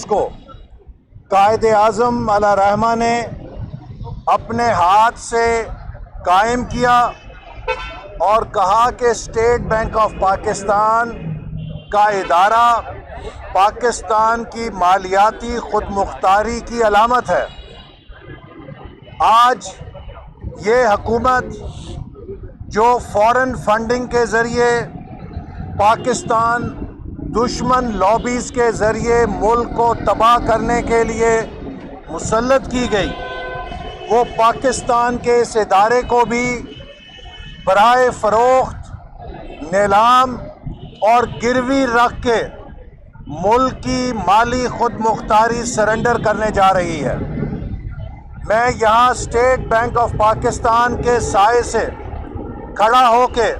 کو قائد اعظم علیہ رحمہ نے اپنے ہاتھ سے قائم کیا اور کہا کہ اسٹیٹ بینک آف پاکستان کا ادارہ پاکستان کی مالیاتی خود مختاری کی علامت ہے۔ آج یہ حکومت جو فورن فنڈنگ کے ذریعے پاکستان دشمن لابیز کے ذریعے ملک کو تباہ کرنے کے لیے مسلط کی گئی، وہ پاکستان کے اس ادارے کو بھی برائے فروخت، نیلام اور گروی رکھ کے ملک کی مالی خود مختاری سرنڈر کرنے جا رہی ہے۔ میں یہاں اسٹیٹ بینک آف پاکستان کے سائے سے کھڑا ہو کے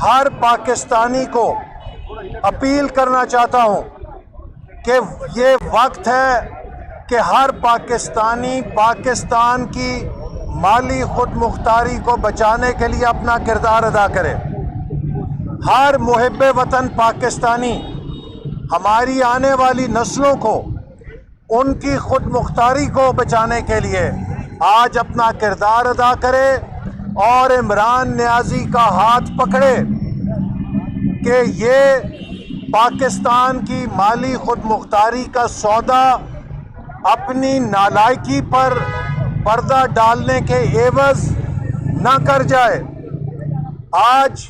ہر پاکستانی کو اپیل کرنا چاہتا ہوں کہ یہ وقت ہے کہ ہر پاکستانی پاکستان کی مالی خود مختاری کو بچانے کے لیے اپنا کردار ادا کرے۔ ہر محب وطن پاکستانی ہماری آنے والی نسلوں کو ان کی خود مختاری کو بچانے کے لیے آج اپنا کردار ادا کرے اور عمران نیازی کا ہاتھ پکڑے کہ یہ پاکستان کی مالی خود مختاری کا سودا اپنی نالائکی پر پردہ ڈالنے کے عوض نہ کر جائے۔ آج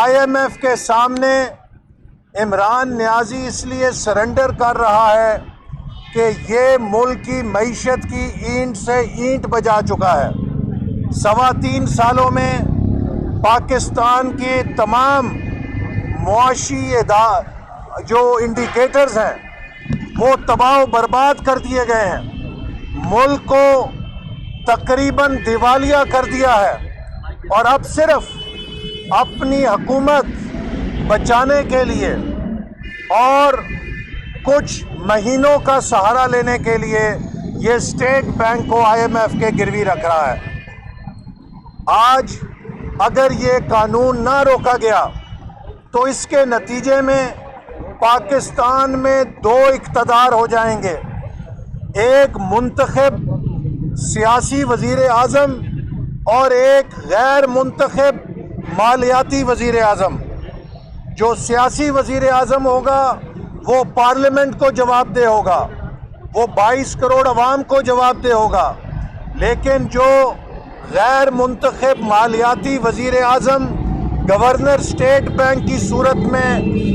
IMF کے سامنے عمران نیازی اس لیے سرنڈر کر رہا ہے کہ یہ ملک کی معیشت کی اینٹ سے اینٹ بجا چکا ہے۔ 3.25 سالوں میں پاکستان کے تمام معاشی جو انڈیکیٹرز ہیں وہ تباہ و برباد کر دیے گئے ہیں، ملک کو تقریباً دیوالیہ کر دیا ہے، اور اب صرف اپنی حکومت بچانے کے لیے اور کچھ مہینوں کا سہارا لینے کے لیے یہ اسٹیٹ بینک کو IMF کے گروی رکھ رہا ہے۔ آج اگر یہ قانون نہ روکا گیا تو اس کے نتیجے میں پاکستان میں 2 اقتدار ہو جائیں گے، ایک منتخب سیاسی وزیر اعظم اور ایک غیر منتخب مالیاتی وزیر اعظم۔ جو سیاسی وزیر اعظم ہوگا وہ پارلیمنٹ کو جواب دہ ہوگا، وہ 22 کروڑ عوام کو جواب دہ ہوگا، لیکن جو غیر منتخب مالیاتی وزیر اعظم گورنر اسٹیٹ بینک کی صورت میں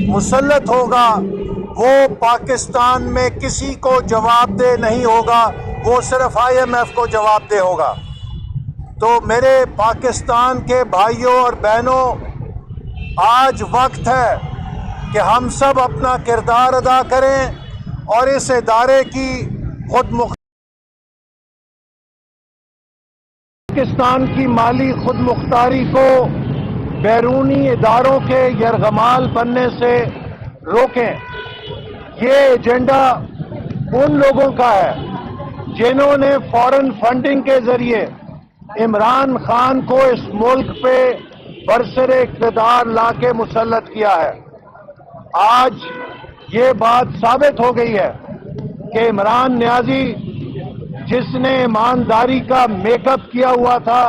مسلط ہوگا وہ پاکستان میں کسی کو جواب دہ نہیں ہوگا، وہ صرف IMF کو جواب دہ ہوگا۔ تو میرے پاکستان کے بھائیوں اور بہنوں، آج وقت ہے کہ ہم سب اپنا کردار ادا کریں اور اس ادارے کی پاکستان کی مالی خود مختاری کو بیرونی اداروں کے یرغمال بننے سے روکیں۔ یہ ایجنڈا ان لوگوں کا ہے جنہوں نے فورن فنڈنگ کے ذریعے عمران خان کو اس ملک پہ برسر اقتدار لا کے مسلط کیا ہے۔ آج یہ بات ثابت ہو گئی ہے کہ عمران نیازی جس نے ایمانداری کا میک اپ کیا ہوا تھا،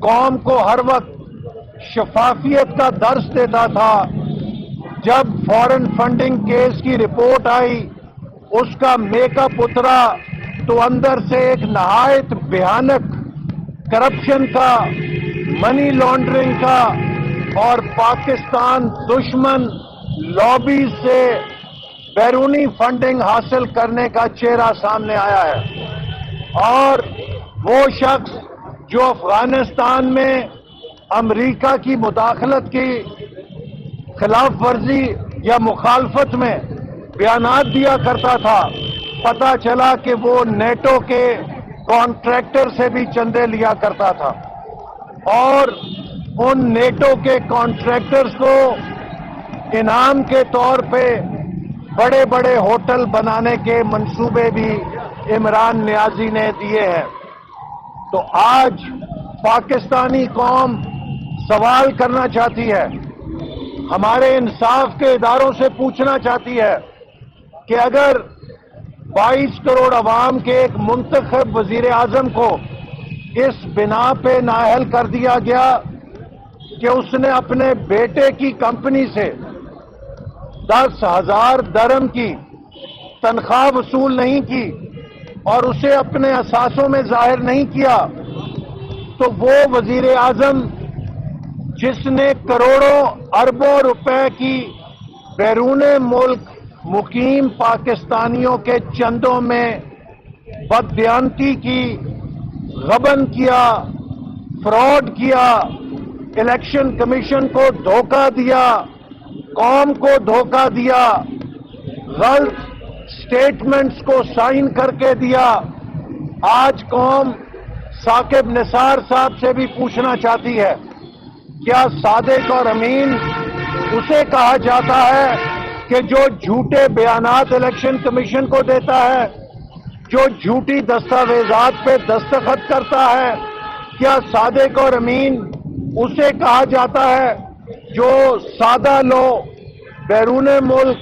قوم کو ہر وقت شفافیت کا درس دیتا تھا، جب فورن فنڈنگ کیس کی رپورٹ آئی اس کا میک اپ اترا تو اندر سے ایک نہایت بھیانک کرپشن کا، منی لانڈرنگ کا اور پاکستان دشمن لابیز سے بیرونی فنڈنگ حاصل کرنے کا چہرہ سامنے آیا ہے۔ اور وہ شخص جو افغانستان میں امریکہ کی مداخلت کی خلاف ورزی یا مخالفت میں بیانات دیا کرتا تھا، پتہ چلا کہ وہ نیٹو کے کانٹریکٹر سے بھی چندے لیا کرتا تھا، اور ان نیٹو کے کانٹریکٹرز کو انعام کے طور پہ بڑے بڑے ہوٹل بنانے کے منصوبے بھی عمران نیازی نے دیے ہیں۔ تو آج پاکستانی قوم سوال کرنا چاہتی ہے، ہمارے انصاف کے اداروں سے پوچھنا چاہتی ہے کہ اگر 22 کروڑ عوام کے ایک منتخب وزیر اعظم کو اس بنا پہ نااہل کر دیا گیا کہ اس نے اپنے بیٹے کی کمپنی سے 10,000 درہم کی تنخواہ وصول نہیں کی اور اسے اپنے اثاثوں میں ظاہر نہیں کیا، تو وہ وزیر اعظم جس نے کروڑوں اربوں روپے کی بیرون ملک مقیم پاکستانیوں کے چندوں میں بددیانتی کی، غبن کیا، فراڈ کیا، الیکشن کمیشن کو دھوکہ دیا، قوم کو دھوکہ دیا، غلط سٹیٹمنٹس کو سائن کر کے دیا، آج قوم ثاقب نثار صاحب سے بھی پوچھنا چاہتی ہے، کیا صادق اور امین اسے کہا جاتا ہے کہ جو جھوٹے بیانات الیکشن کمیشن کو دیتا ہے، جو جھوٹی دستاویزات پہ دستخط کرتا ہے؟ کیا صادق اور امین اسے کہا جاتا ہے جو سادہ لوگ بیرون ملک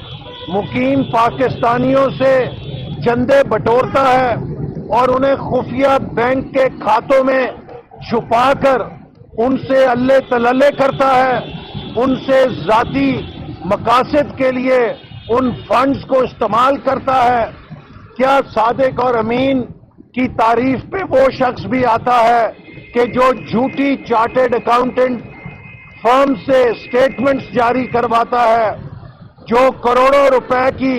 مقیم پاکستانیوں سے چندے بٹورتا ہے اور انہیں خفیہ بینک کے کھاتوں میں چھپا کر ان سے اللہ تللے کرتا ہے، ان سے ذاتی مقاصد کے لیے ان فنڈز کو استعمال کرتا ہے؟ کیا صادق اور امین کی تعریف پہ وہ شخص بھی آتا ہے کہ جو جھوٹی چارٹرڈ اکاؤنٹنٹ فرم سے سٹیٹمنٹس جاری کرواتا ہے، جو کروڑوں روپے کی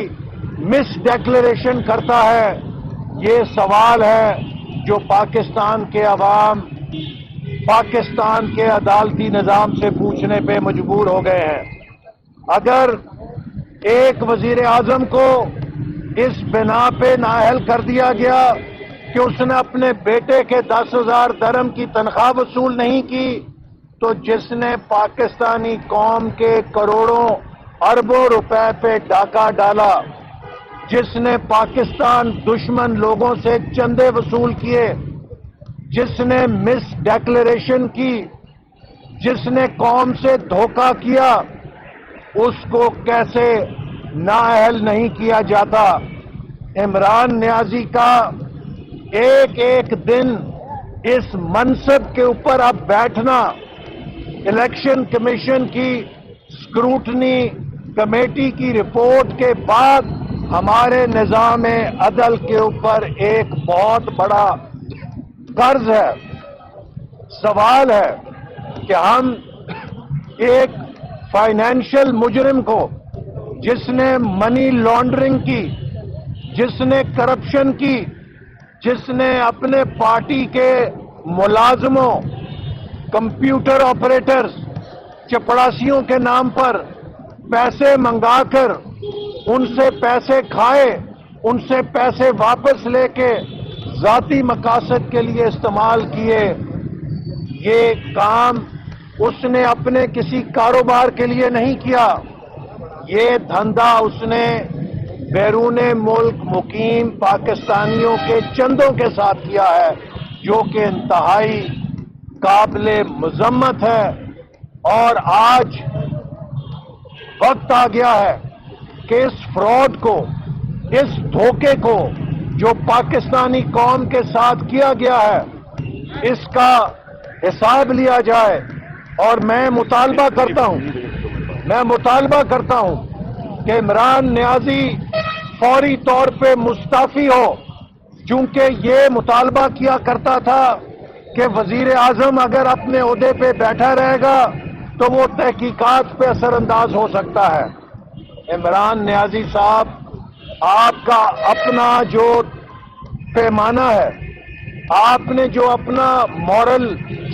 مس ڈیکلیریشن کرتا ہے؟ یہ سوال ہے جو پاکستان کے عوام پاکستان کے عدالتی نظام سے پوچھنے پہ مجبور ہو گئے ہیں۔ اگر ایک وزیر اعظم کو اس بنا پہ نااہل کر دیا گیا کہ اس نے اپنے بیٹے کے 10,000 درہم کی تنخواہ وصول نہیں کی، تو جس نے پاکستانی قوم کے کروڑوں اربوں روپے پہ ڈاکہ ڈالا، جس نے پاکستان دشمن لوگوں سے چندے وصول کیے، جس نے مس ڈیکلیریشن کی، جس نے قوم سے دھوکہ کیا، اس کو کیسے نااہل نہیں کیا جاتا؟ عمران نیازی کا ایک ایک دن اس منصب کے اوپر اب بیٹھنا الیکشن کمیشن کی اسکروٹنی کمیٹی کی رپورٹ کے بعد ہمارے نظام عدل کے اوپر ایک بہت بڑا قرض ہے۔ سوال ہے کہ ہم ایک فائنینشل مجرم کو، جس نے منی لانڈرنگ کی، جس نے کرپشن کی، جس نے اپنے پارٹی کے ملازموں، کمپیوٹر آپریٹرز، چپڑاسیوں کے نام پر پیسے منگا کر ان سے پیسے کھائے، ان سے پیسے واپس لے کے ذاتی مقاصد کے لیے استعمال کیے، یہ کام اس نے اپنے کسی کاروبار کے لیے نہیں کیا، یہ دھندا اس نے بیرون ملک مقیم پاکستانیوں کے چندوں کے ساتھ کیا ہے، جو کہ انتہائی قابل مذمت ہے۔ اور آج وقت آ گیا ہے کہ اس فراڈ کو، اس دھوکے کو جو پاکستانی قوم کے ساتھ کیا گیا ہے، اس کا حساب لیا جائے۔ اور میں مطالبہ کرتا ہوں کہ عمران نیازی فوری طور پہ مستعفی ہو، چونکہ یہ مطالبہ کیا کرتا تھا کہ وزیر اعظم اگر اپنے عہدے پہ بیٹھا رہے گا تو وہ تحقیقات پہ اثر انداز ہو سکتا ہے۔ عمران نیازی صاحب، آپ کا اپنا جو پیمانہ ہے، آپ نے جو اپنا مورل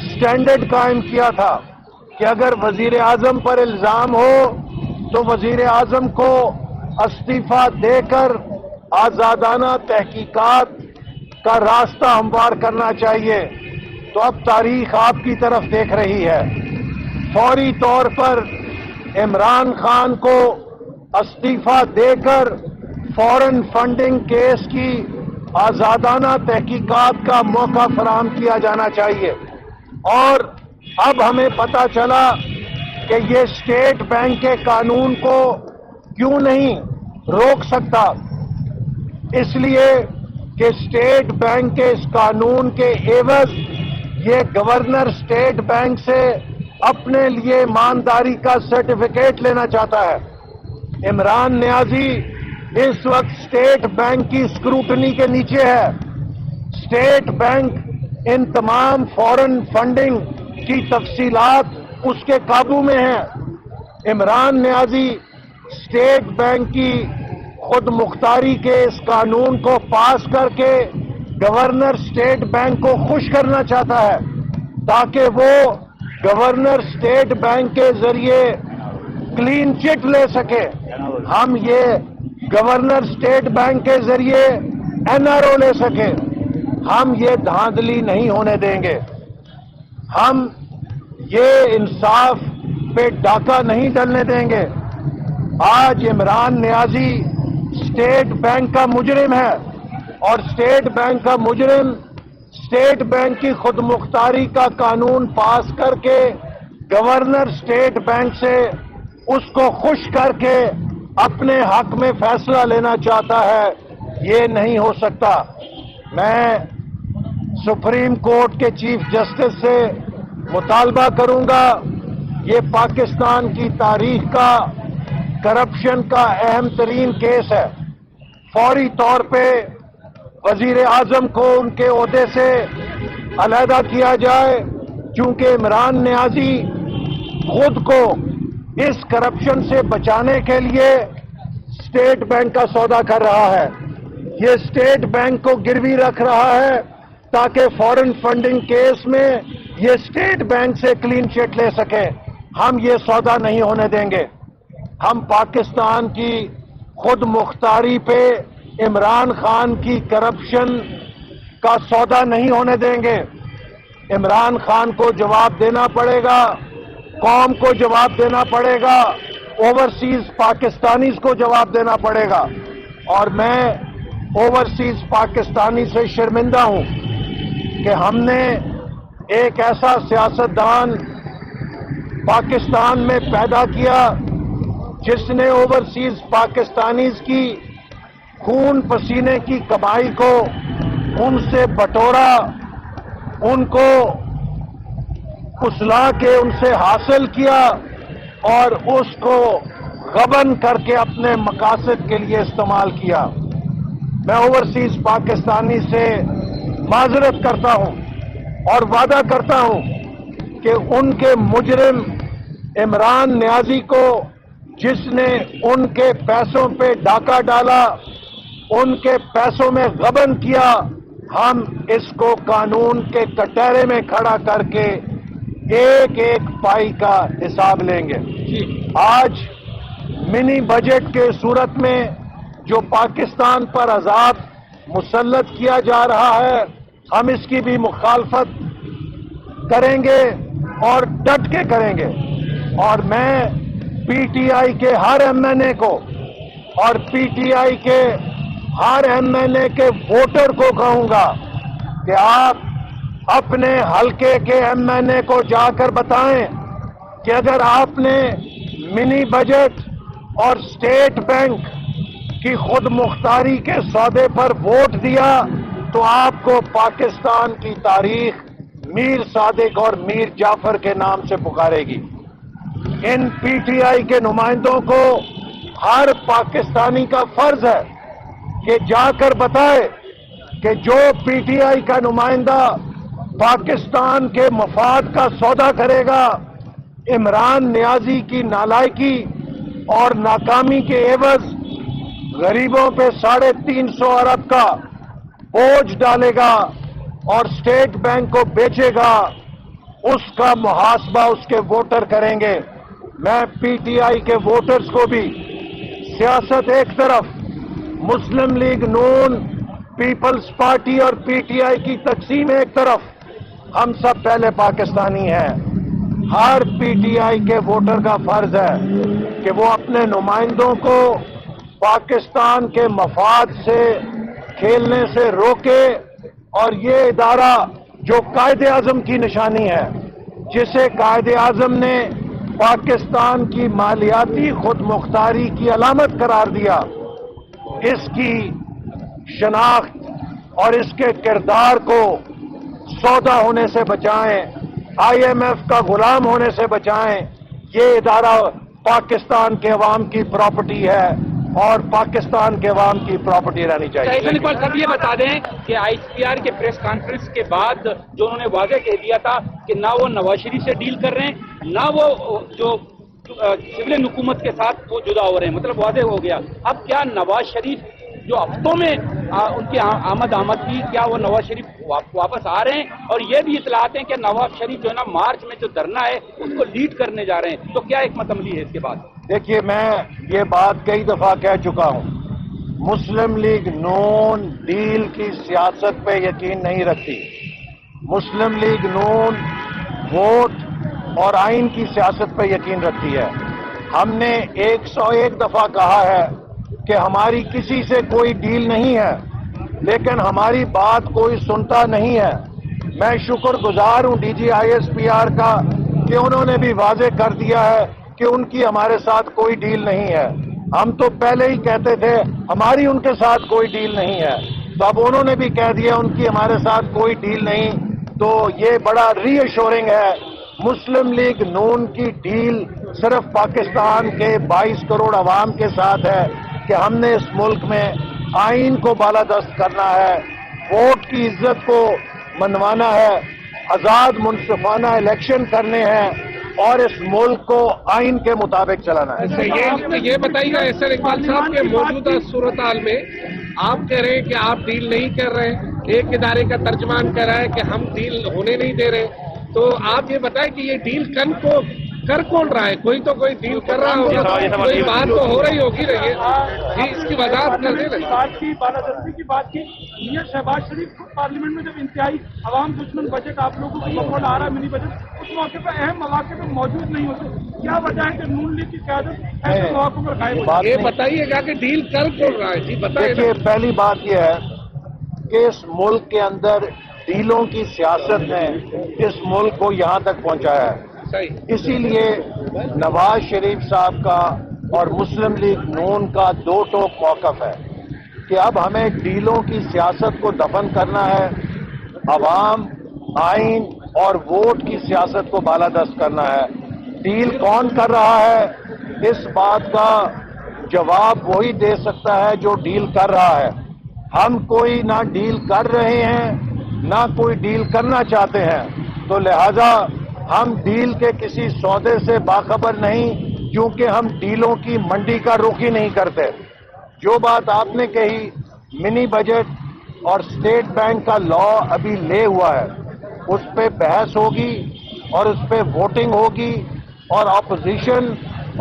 سٹینڈرڈ قائم کیا تھا کہ اگر وزیر اعظم پر الزام ہو تو وزیر اعظم کو استعفیٰ دے کر آزادانہ تحقیقات کا راستہ ہموار کرنا چاہیے، تو اب تاریخ آپ کی طرف دیکھ رہی ہے۔ فوری طور پر عمران خان کو استعفیٰ دے کر فورن فنڈنگ کیس کی آزادانہ تحقیقات کا موقع فراہم کیا جانا چاہیے۔ اور اب ہمیں پتہ چلا کہ یہ اسٹیٹ بینک کے قانون کو کیوں نہیں روک سکتا، اس لیے کہ اسٹیٹ بینک کے اس قانون کے عوض یہ گورنر اسٹیٹ بینک سے اپنے لیے ایمانداری کا سرٹیفکیٹ لینا چاہتا ہے۔ عمران نیازی اس وقت اسٹیٹ بینک کی اسکروٹنی کے نیچے ہے۔ اسٹیٹ بینک ان تمام فورن فنڈنگ کی تفصیلات اس کے قابو میں ہیں۔ عمران نیازی اسٹیٹ بینک کی خود مختاری کے اس قانون کو پاس کر کے گورنر اسٹیٹ بینک کو خوش کرنا چاہتا ہے تاکہ وہ گورنر اسٹیٹ بینک کے ذریعے کلین چٹ لے سکے۔ ہم یہ گورنر اسٹیٹ بینک کے ذریعے این آر او لے سکے۔ ہم یہ دھاندلی نہیں ہونے دیں گے۔ ہم یہ انصاف پہ ڈاکہ نہیں ڈلنے دیں گے۔ آج عمران نیازی اسٹیٹ بینک کا مجرم ہے اور اسٹیٹ بینک کا مجرم اسٹیٹ بینک کی خود مختاری کا قانون پاس کر کے گورنر اسٹیٹ بینک سے اس کو خوش کر کے اپنے حق میں فیصلہ لینا چاہتا ہے۔ یہ نہیں ہو سکتا۔ میں سپریم کورٹ کے چیف جسٹس سے مطالبہ کروں گا، یہ پاکستان کی تاریخ کا کرپشن کا اہم ترین کیس ہے۔ فوری طور پہ وزیر اعظم کو ان کے عہدے سے علیحدہ کیا جائے، کیونکہ عمران نیازی خود کو اس کرپشن سے بچانے کے لیے اسٹیٹ بینک کا سودا کر رہا ہے۔ یہ اسٹیٹ بینک کو گروی رکھ رہا ہے تاکہ فورن فنڈنگ کیس میں یہ اسٹیٹ بینک سے کلین چٹ لے سکے۔ ہم یہ سودا نہیں ہونے دیں گے۔ ہم پاکستان کی خود مختاری پہ عمران خان کی کرپشن کا سودا نہیں ہونے دیں گے۔ عمران خان کو جواب دینا پڑے گا، قوم کو جواب دینا پڑے گا، اوورسیز پاکستانیز کو جواب دینا پڑے گا۔ اور میں اوورسیز پاکستانی سے شرمندہ ہوں کہ ہم نے ایک ایسا سیاستدان پاکستان میں پیدا کیا جس نے اوورسیز پاکستانیز کی خون پسینے کی کمائی کو ان سے بٹورا، ان کو کسلا کے ان سے حاصل کیا اور اس کو غبن کر کے اپنے مقاصد کے لیے استعمال کیا۔ میں اوورسیز پاکستانی سے معذرت کرتا ہوں اور وعدہ کرتا ہوں کہ ان کے مجرم عمران نیازی کو، جس نے ان کے پیسوں پہ ڈاکہ ڈالا، ان کے پیسوں میں غبن کیا، ہم اس کو قانون کے کٹہرے میں کھڑا کر کے ایک ایک پائی کا حساب لیں گے۔ آج منی بجٹ کے صورت میں جو پاکستان پر عذاب مسلط کیا جا رہا ہے، ہم اس کی بھی مخالفت کریں گے اور ڈٹ کے کریں گے۔ اور میں پی ٹی آئی کے ہر ایم این اے کو اور پی ٹی آئی کے ہر ایم این اے کے ووٹر کو کہوں گا کہ آپ اپنے حلقے کے ایم این اے کو جا کر بتائیں کہ اگر آپ نے منی بجٹ اور اسٹیٹ بینک کی خود مختاری کے سودے پر ووٹ دیا تو آپ کو پاکستان کی تاریخ میر صادق اور میر جعفر کے نام سے پکارے گی۔ ان پی ٹی آئی کے نمائندوں کو ہر پاکستانی کا فرض ہے کہ جا کر بتائے کہ جو پی ٹی آئی کا نمائندہ پاکستان کے مفاد کا سودا کرے گا، عمران نیازی کی نالائکی اور ناکامی کے عوض غریبوں پہ 350 ارب کا بوجھ ڈالے گا اور اسٹیٹ بینک کو بیچے گا، اس کا محاسبہ اس کے ووٹر کریں گے۔ میں پی ٹی آئی کے ووٹرز کو بھی، سیاست ایک طرف، مسلم لیگ نون، پیپلز پارٹی اور پی ٹی آئی کی تقسیم ایک طرف، ہم سب پہلے پاکستانی ہیں۔ ہر پی ٹی آئی کے ووٹر کا فرض ہے کہ وہ اپنے نمائندوں کو پاکستان کے مفاد سے کھیلنے سے روکے، اور یہ ادارہ جو قائد اعظم کی نشانی ہے، جسے قائد اعظم نے پاکستان کی مالیاتی خود مختاری کی علامت قرار دیا، اس کی شناخت اور اس کے کردار کو سودا ہونے سے بچائیں، IMF کا غلام ہونے سے بچائیں۔ یہ ادارہ پاکستان کے عوام کی پراپرٹی ہے اور پاکستان کے عوام کی پراپرٹی رہنی چاہیے۔ احسان اقبال صاحب یہ بتا دیں کہ ICPR کے پریس کانفرنس کے بعد جو انہوں نے واضح کہہ دیا تھا کہ نہ وہ نواز شریف سے ڈیل کر رہے ہیں، نہ وہ جو سولین حکومت کے ساتھ وہ جدا ہو رہے ہیں، مطلب واضح ہو گیا۔ اب کیا نواز شریف جو ہفتوں میں ان کی آمد کی، کیا وہ نواز شریف واپس آ رہے ہیں؟ اور یہ بھی اطلاعات ہیں کہ نواز شریف جو ہے نا مارچ میں جو دھرنا ہے اس کو لیڈ کرنے جا رہے ہیں، تو کیا حکمت عملی ہے اس کے بعد؟ دیکھیے، میں یہ بات کئی دفعہ کہہ چکا ہوں، مسلم لیگ نون ڈیل کی سیاست پہ یقین نہیں رکھتی۔ مسلم لیگ نون ووٹ اور آئین کی سیاست پہ یقین رکھتی ہے۔ ہم نے 101 دفعہ کہا ہے کہ ہماری کسی سے کوئی ڈیل نہیں ہے، لیکن ہماری بات کوئی سنتا نہیں ہے۔ میں شکر گزار ہوں DGISPR کا کہ انہوں نے بھی واضح کر دیا ہے کہ ان کی ہمارے ساتھ کوئی ڈیل نہیں ہے۔ ہم تو پہلے ہی کہتے تھے ہماری ان کے ساتھ کوئی ڈیل نہیں ہے، تو اب انہوں نے بھی کہہ دیا ان کی ہمارے ساتھ کوئی ڈیل نہیں، تو یہ بڑا ری ایشورنگ ہے۔ مسلم لیگ نون کی ڈیل صرف پاکستان کے 22 کروڑ عوام کے ساتھ ہے کہ ہم نے اس ملک میں آئین کو بالادست کرنا ہے، ووٹ کی عزت کو منوانا ہے، آزاد منصفانہ الیکشن کرنے ہیں اور اس ملک کو آئین کے مطابق چلانا ہے۔ یہ بتائیے گا احسان اقبال صاحب کے موجودہ صورتحال میں آپ کہہ رہے ہیں کہ آپ ڈیل نہیں کر رہے، ایک ادارے کا ترجمان کہہ رہا ہے کہ ہم ڈیل ہونے نہیں دے رہے، تو آپ یہ بتائیں کہ یہ ڈیل کر کون رہا ہے؟ کوئی تو کوئی ڈیل کر رہا ہوگا، کوئی بات تو ہو رہی ہوگی رہی ہے جی، اس کی وضاحت کر دیں۔ بالادستی کی بات کی، میاں شہباز شریف خود پارلیمنٹ میں جب انتہائی عوام دشمن بجٹ آپ لوگوں کو بقول آ رہا ہے منی بجٹ، اس موقع پر اہم مواقع پر موجود نہیں ہوتے، کیا وجہ ہے کہ نون لیگ کی قیادت ایسے مواقع پر غائب ہو؟ یہ بتائیے گا کہ ڈیل کر کون رہا ہے جی، بتائیے۔ دیکھیے، پہلی بات یہ ہے کہ اس ملک کے اندر ڈیلوں کی سیاست نے اس ملک کو یہاں تک پہنچایا ہے۔ اسی لیے نواز شریف صاحب کا اور مسلم لیگ نون کا دو ٹوک موقف ہے کہ اب ہمیں ڈیلوں کی سیاست کو دفن کرنا ہے، عوام، آئین اور ووٹ کی سیاست کو بالادست کرنا ہے۔ ڈیل کون کر رہا ہے، اس بات کا جواب وہی دے سکتا ہے جو ڈیل کر رہا ہے۔ ہم کوئی نہ ڈیل کر رہے ہیں نہ کوئی ڈیل کرنا چاہتے ہیں، تو لہذا ہم ڈیل کے کسی سودے سے باخبر نہیں، کیونکہ ہم ڈیلوں کی منڈی کا رخ ہی نہیں کرتے۔ جو بات آپ نے کہی، منی بجٹ اور اسٹیٹ بینک کا لا ابھی لے ہوا ہے، اس پہ بحث ہوگی اور اس پہ ووٹنگ ہوگی، اور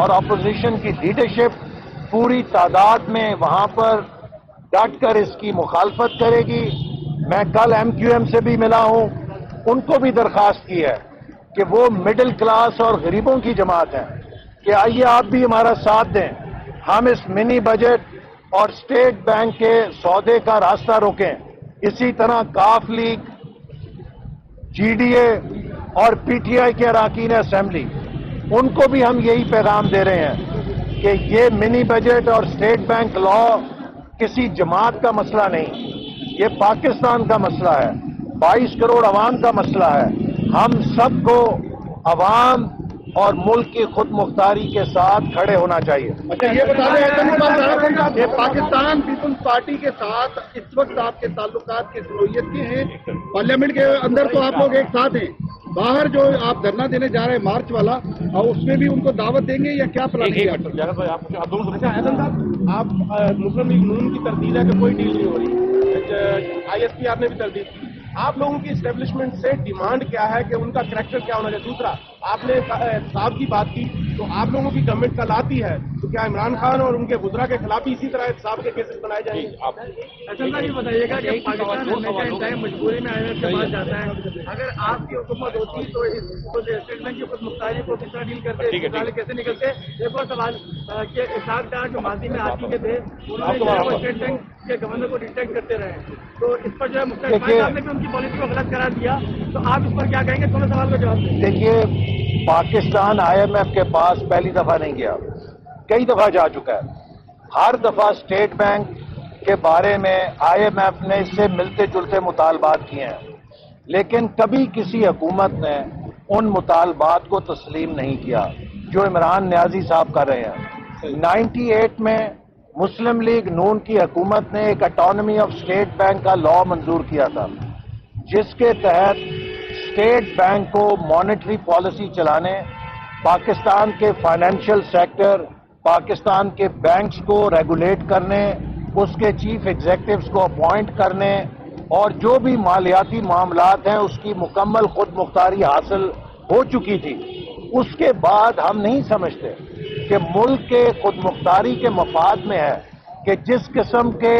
اپوزیشن کی لیڈرشپ پوری تعداد میں وہاں پر ڈٹ کر اس کی مخالفت کرے گی۔ میں کل MQM سے بھی ملا ہوں، ان کو بھی درخواست کی ہے کہ وہ مڈل کلاس اور غریبوں کی جماعت ہے کہ آئیے آپ بھی ہمارا ساتھ دیں، ہم اس منی بجٹ اور اسٹیٹ بینک کے سودے کا راستہ روکیں۔ اسی طرح کاف لیگ، GDA اور PTI کے اراکین اسمبلی، ان کو بھی ہم یہی پیغام دے رہے ہیں کہ یہ منی بجٹ اور اسٹیٹ بینک لا کسی جماعت کا مسئلہ نہیں، یہ پاکستان کا مسئلہ ہے، 22 کروڑ عوام کا مسئلہ ہے۔ ہم سب کو عوام اور ملک کی خود مختاری کے ساتھ کھڑے ہونا چاہیے۔ اچھا، یہ بتا دیں احسان اقبال صاحب کہ پاکستان پیپلز پارٹی کے ساتھ اس وقت آپ کے تعلقات کس نوعیت کے ہیں؟ پارلیمنٹ کے اندر تو آپ لوگ ایک ساتھ ہیں، باہر جو آپ دھرنا دینے جا رہے ہیں مارچ والا، اور اس میں بھی ان کو دعوت دیں گے یا کیا پلان ہے؟ احسان صاحب، آپ مسلم لیگ نون کی تردید ہے کہ کوئی ڈیل نہیں ہو رہی، ISPR نے بھی تردید کی، آپ لوگوں کی اسٹیبلشمنٹ سے ڈیمانڈ کیا ہے کہ ان کا کریکٹر کیا ہونا چاہیے؟ دوسرا، آپ نے صاحب کی بات کی تو آپ لوگوں کی گورنمنٹ کل آتی ہے تو کیا عمران خان اور ان کے وزراء کے خلاف بھی اسی طرح صاحب کے کیسز بنائے جائیں گے؟ اصل میں یہ بتائیے گا کہ پاکستان ہمیشہ انتہائی مجبوری میں IMF کے پاس جاتا ہے، اگر آپ کی حکومت ہوتی تو اسٹیٹ بینک کی خود مختاری کو کس طرح ڈیل کرتے، کیسے نکلتے؟ ایک اور سوال کہ اسحاق ڈار جو ماضی میں آتی کے تھے، انہوں نے اسٹیٹ بینک کے گورنر کو ڈیٹیکٹ کرتے رہے، تو اس پر جو ہے مختلف صاحب نے بھی ان کی پالیسی کو غلط قرار دیا، تو آپ اس پر کیا کہیں گے؟ دونوں سوال کا جواب دیں۔ دیکھیے، پاکستان IMF کے پاس پہلی دفعہ نہیں گیا، کئی دفعہ جا چکا ہے۔ ہر دفعہ اسٹیٹ بینک کے بارے میں IMF نے اس سے ملتے جلتے مطالبات کیے ہیں، لیکن کبھی کسی حکومت نے ان مطالبات کو تسلیم نہیں کیا جو عمران نیازی صاحب کر رہے ہیں۔ 98 میں مسلم لیگ نون کی حکومت نے ایک اٹانومی آف اسٹیٹ بینک کا لا منظور کیا تھا، جس کے تحت اسٹیٹ بینک کو مانیٹری پالیسی چلانے، پاکستان کے فائنینشیل سیکٹر، پاکستان کے بینکس کو ریگولیٹ کرنے، اس کے چیف ایگزیکٹوز کو اپوائنٹ کرنے، اور جو بھی مالیاتی معاملات ہیں اس کی مکمل خود مختاری حاصل ہو چکی تھی۔ اس کے بعد ہم نہیں سمجھتے کہ ملک کے خود مختاری کے مفاد میں ہے کہ جس قسم کے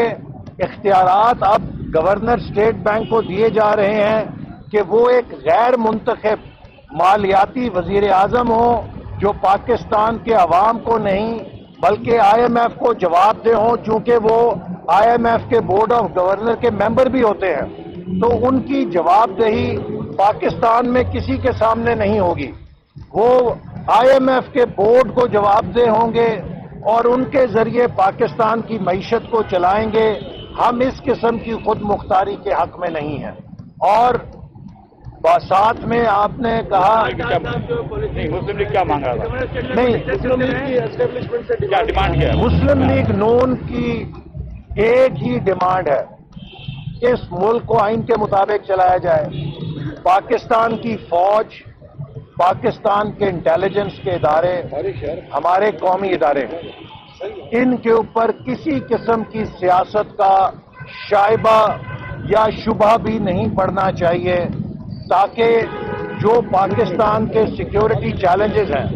اختیارات اب گورنر اسٹیٹ بینک کو دیے جا رہے ہیں کہ وہ ایک غیر منتخب مالیاتی وزیر اعظم ہو جو پاکستان کے عوام کو نہیں بلکہ IMF کو جواب دہ ہوں، چونکہ وہ IMF کے بورڈ آف گورنر کے ممبر بھی ہوتے ہیں، تو ان کی جواب دہی پاکستان میں کسی کے سامنے نہیں ہوگی۔ وہ IMF کے بورڈ کو جواب دہ ہوں گے اور ان کے ذریعے پاکستان کی معیشت کو چلائیں گے۔ ہم اس قسم کی خود مختاری کے حق میں نہیں ہیں۔ اور ساتھ میں آپ نے کہا نہیں مسلم لیگ کیا مانگ رہا تھا؟ نہیں، مسلم لیگ کی اسٹیبلشمنٹ سے کیا ڈیمانڈ کیا ہے؟ مسلم لیگ نون کی ایک ہی ڈیمانڈ ہے کہ اس ملک کو آئین کے مطابق چلایا جائے۔ پاکستان کی فوج، پاکستان کے انٹیلیجنس کے ادارے، ہمارے قومی ادارے، ان کے اوپر کسی قسم کی سیاست کا شائبہ یا شبہ بھی نہیں پڑنا چاہیے، تاکہ جو پاکستان کے سیکیورٹی چیلنجز ہیں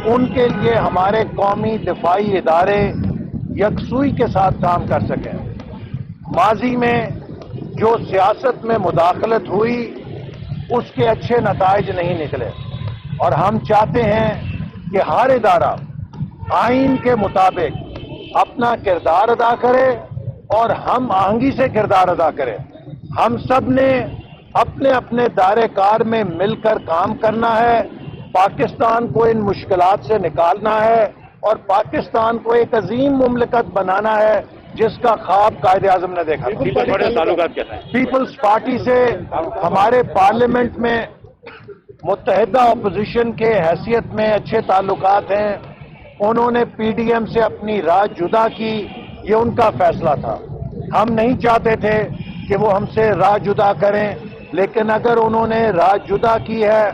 ان کے لیے ہمارے قومی دفاعی ادارے یکسوئی کے ساتھ کام کر سکیں۔ ماضی میں جو سیاست میں مداخلت ہوئی اس کے اچھے نتائج نہیں نکلے، اور ہم چاہتے ہیں کہ ہر ادارہ آئین کے مطابق اپنا کردار ادا کرے اور ہم آہنگی سے کردار ادا کریں۔ ہم سب نے اپنے اپنے دائرہ کار میں مل کر کام کرنا ہے، پاکستان کو ان مشکلات سے نکالنا ہے اور پاکستان کو ایک عظیم مملکت بنانا ہے جس کا خواب قائد اعظم نے دیکھا تھا۔ تعلقات کیسے ہیں؟ پیپلز پارٹی سے ہمارے پارلیمنٹ میں متحدہ اپوزیشن کے حیثیت میں اچھے تعلقات ہیں۔ انہوں نے PDM سے اپنی راہ جدا کی، یہ ان کا فیصلہ تھا۔ ہم نہیں چاہتے تھے کہ وہ ہم سے راہ جدا کریں، لیکن اگر انہوں نے راہ جدا کی ہے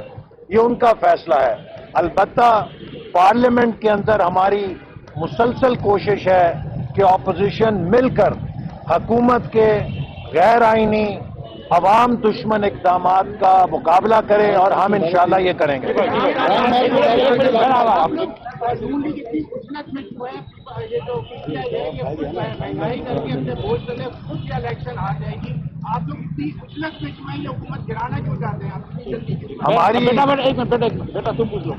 یہ ان کا فیصلہ ہے۔ البتہ پارلیمنٹ کے اندر ہماری مسلسل کوشش ہے کہ اپوزیشن مل کر حکومت کے غیر آئینی عوام دشمن اقدامات کا مقابلہ کرے، اور ہم انشاءاللہ یہ کریں گے۔ مہنگائی کر کے اپنے ووٹ سے خود کیا الیکشن آ جائے گی، آپ لوگ اتنی اچلت میں چھوائیں، یہ حکومت گرانا کیوں چاہتے ہیں آپ؟ ہماری بیٹا تم پوچھ لو۔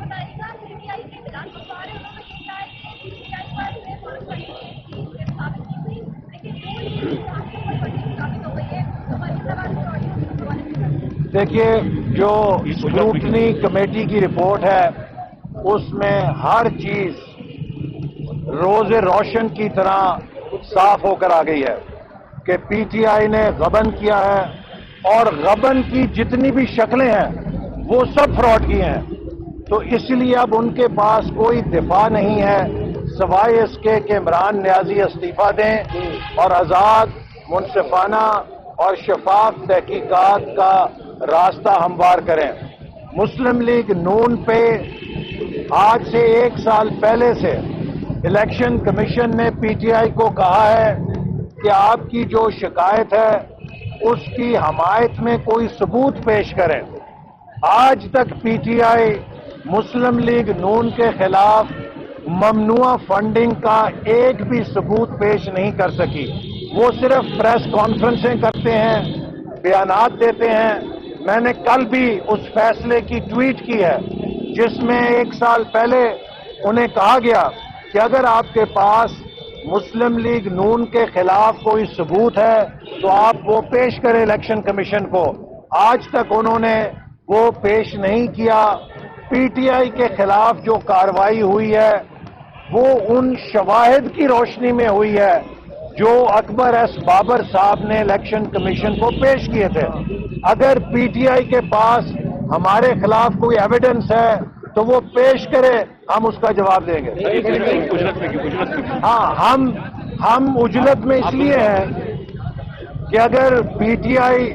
دیکھیے، جو اسکروٹنی کمیٹی کی رپورٹ ہے اس میں ہر چیز روز روشن کی طرح صاف ہو کر آ گئی ہے کہ PTI نے غبن کیا ہے، اور غبن کی جتنی بھی شکلیں ہیں وہ سب فراڈ کی ہیں۔ تو اس لیے اب ان کے پاس کوئی دفاع نہیں ہے سوائے اس کے کہ عمران نیازی استعفیٰ دیں اور آزاد، منصفانہ اور شفاف تحقیقات کا راستہ ہموار کریں۔ مسلم لیگ نون پہ آج سے 1 سال پہلے سے الیکشن کمیشن نے PTI کو کہا ہے کہ آپ کی جو شکایت ہے اس کی حمایت میں کوئی ثبوت پیش کریں۔ آج تک PTI مسلم لیگ نون کے خلاف ممنوع فنڈنگ کا ایک بھی ثبوت پیش نہیں کر سکی۔ وہ صرف پریس کانفرنسیں کرتے ہیں، بیانات دیتے ہیں۔ میں نے کل بھی اس فیصلے کی ٹویٹ کی ہے جس میں 1 سال پہلے انہیں کہا گیا کہ اگر آپ کے پاس مسلم لیگ نون کے خلاف کوئی ثبوت ہے تو آپ وہ پیش کریں الیکشن کمیشن کو۔ آج تک انہوں نے وہ پیش نہیں کیا۔ PTI کے خلاف جو کارروائی ہوئی ہے وہ ان شواہد کی روشنی میں ہوئی ہے جو اکبر ایس بابر صاحب نے الیکشن کمیشن کو پیش کیے تھے. اگر پی ٹی آئی کے پاس ہمارے خلاف کوئی ایویڈنس ہے تو وہ پیش کرے, ہم اس کا جواب دیں گے. ہاں, ہم اجلت میں اس لیے ہیں کہ اگر پی ٹی آئی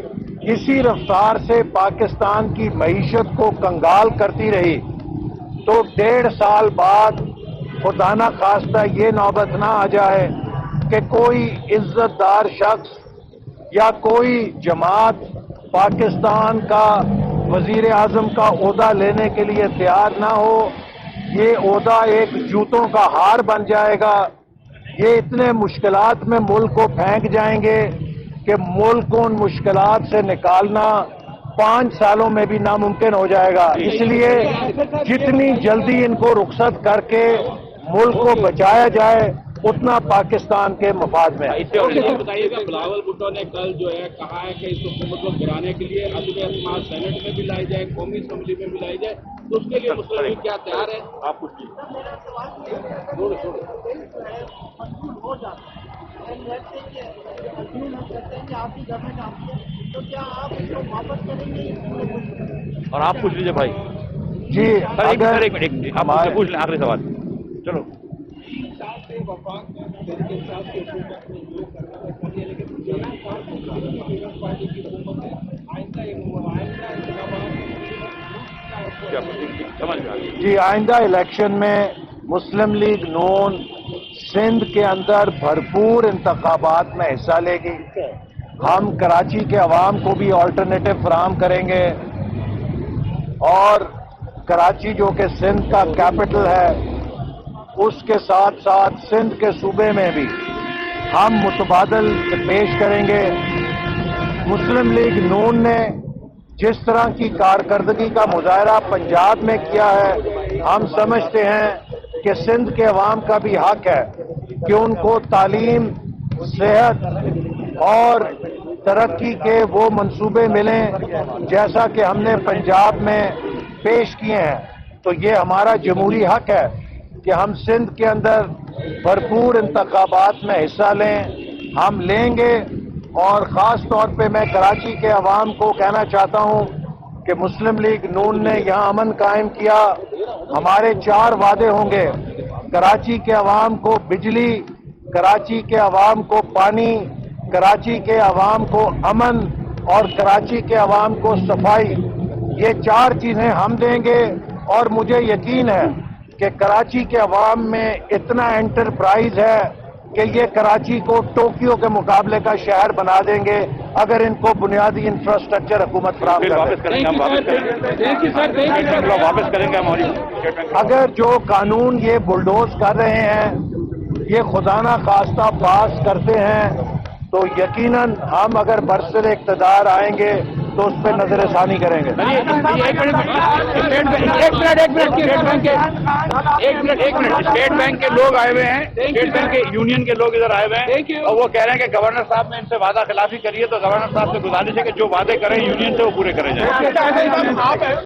اسی رفتار سے پاکستان کی معیشت کو کنگال کرتی رہی تو 1.5 سال بعد خدا نہ خواستہ یہ نوبت نہ آ جائے کہ کوئی عزت دار شخص یا کوئی جماعت پاکستان کا وزیر اعظم کا عہدہ لینے کے لیے تیار نہ ہو. یہ عہدہ ایک جوتوں کا ہار بن جائے گا. یہ اتنے مشکلات میں ملک کو پھینک جائیں گے کہ ملک کو ان مشکلات سے نکالنا 5 سالوں میں بھی ناممکن ہو جائے گا. اس لیے جتنی جلدی ان کو رخصت کر کے ملک کو بچایا جائے اتنا پاکستان کے مفاد میں ہے. بتائیے گا, بلاول بھٹو نے کل جو ہے کہا ہے کہ اس حکومت کو گرانے کے لیے عدم اعتماد سینٹ میں بھی لائی جائے, قومی اسمبلی میں بھی لائی جائے, تو اس کے لیے مسلم لیگ کیا تیار ہے؟ آپ کچھ اور آپ پوچھ لیجیے بھائی. جی اگر آپ پوچھ لیں آخری سوال. چلو جی, آئندہ الیکشن میں مسلم لیگ نون سندھ کے اندر بھرپور انتخابات میں حصہ لے گی. ہم کراچی کے عوام کو بھی آلٹرنیٹو فراہم کریں گے اور کراچی جو کہ سندھ کا کیپٹل ہے اس کے ساتھ ساتھ سندھ کے صوبے میں بھی ہم متبادل پیش کریں گے. مسلم لیگ نون نے جس طرح کی کارکردگی کا مظاہرہ پنجاب میں کیا ہے, ہم سمجھتے ہیں کہ سندھ کے عوام کا بھی حق ہے کہ ان کو تعلیم, صحت اور ترقی کے وہ منصوبے ملیں جیسا کہ ہم نے پنجاب میں پیش کیے ہیں. تو یہ ہمارا جمہوری حق ہے کہ ہم سندھ کے اندر بھرپور انتخابات میں حصہ لیں. ہم لیں گے, اور خاص طور پہ میں کراچی کے عوام کو کہنا چاہتا ہوں کہ مسلم لیگ نون نے یہاں امن قائم کیا. ہمارے 4 وعدے ہوں گے. کراچی کے عوام کو بجلی, کراچی کے عوام کو پانی, کراچی کے عوام کو امن اور کراچی کے عوام کو صفائی. یہ 4 چیزیں ہم دیں گے, اور مجھے یقین ہے کہ کراچی کے عوام میں اتنا انٹرپرائز ہے کہ یہ کراچی کو ٹوکیو کے مقابلے کا شہر بنا دیں گے اگر ان کو بنیادی انفراسٹرکچر حکومت فراہم کرے. واپس کریں گے ہماری. اگر جو قانون یہ بلڈوز کر رہے ہیں یہ خدا نہ خواستہ پاس کرتے ہیں تو یقیناً ہم اگر برسر اقتدار آئیں گے تو اس پہ نظر ثانی کریں گے. اسٹیٹ بینک کے لوگ آئے ہوئے ہیں, اسٹیٹ بینک کے یونین کے لوگ ادھر آئے ہوئے ہیں اور وہ کہہ رہے ہیں کہ گورنر صاحب نے ان سے وعدہ خلافی کری ہے, تو گورنر صاحب سے گزارش ہے کہ جو وعدے کریں یونین سے وہ پورے کرے جائیں.